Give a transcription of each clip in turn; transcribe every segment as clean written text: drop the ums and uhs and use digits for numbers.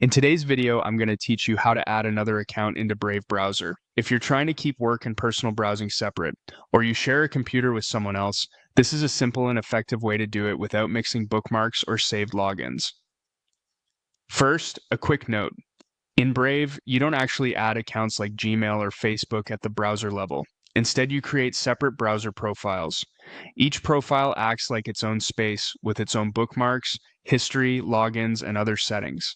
In today's video, I'm going to teach you how to add another account into Brave Browser. If you're trying to keep work and personal browsing separate, or you share a computer with someone else, this is a simple and effective way to do it without mixing bookmarks or saved logins. First, a quick note. In Brave, you don't actually add accounts like Gmail or Facebook at the browser level. Instead, you create separate browser profiles. Each profile acts like its own space with its own bookmarks, history, logins, and other settings.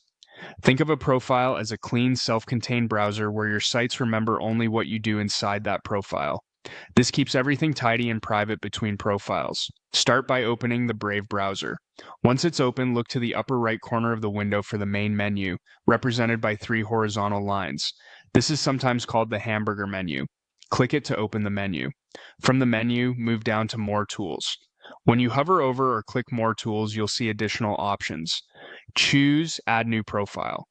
Think of a profile as a clean, self-contained browser where your sites remember only what you do inside that profile. This keeps everything tidy and private between profiles. Start by opening the Brave browser. Once it's open, look to the upper right corner of the window for the main menu, represented by 3 horizontal lines. This is sometimes called the hamburger menu. Click it to open the menu. From the menu, move down to More Tools. When you hover over or click More Tools, you'll see additional options. Choose Add New Profile.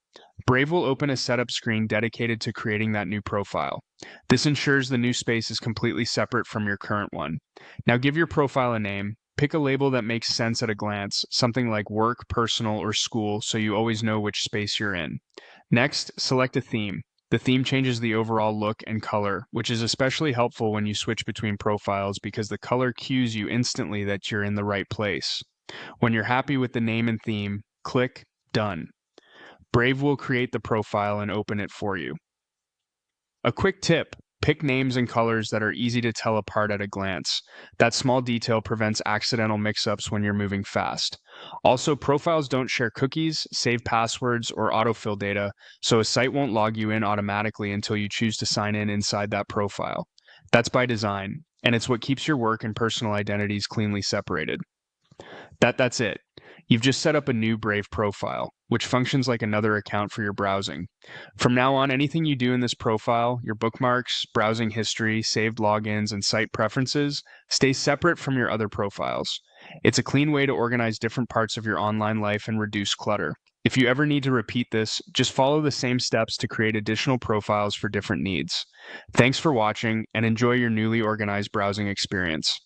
Brave will open a setup screen dedicated to creating that new profile. This ensures the new space is completely separate from your current one. Now give your profile a name. Pick a label that makes sense at a glance, something like work, personal, or school, so you always know which space you're in. Next, select a theme. The theme changes the overall look and color, which is especially helpful when you switch between profiles because the color cues you instantly that you're in the right place. When you're happy with the name and theme, click Done. Brave will create the profile and open it for you. A quick tip: pick names and colors that are easy to tell apart at a glance. That small detail prevents accidental mix-ups when you're moving fast. Also, profiles don't share cookies, save passwords, or autofill data, so a site won't log you in automatically until you choose to sign in inside that profile. That's by design, and it's what keeps your work and personal identities cleanly separated. That's it. You've just set up a new Brave profile, which functions like another account for your browsing. From now on, anything you do in this profile, your bookmarks, browsing history, saved logins, and site preferences, stays separate from your other profiles. It's a clean way to organize different parts of your online life and reduce clutter. If you ever need to repeat this, just follow the same steps to create additional profiles for different needs. Thanks for watching, and enjoy your newly organized browsing experience.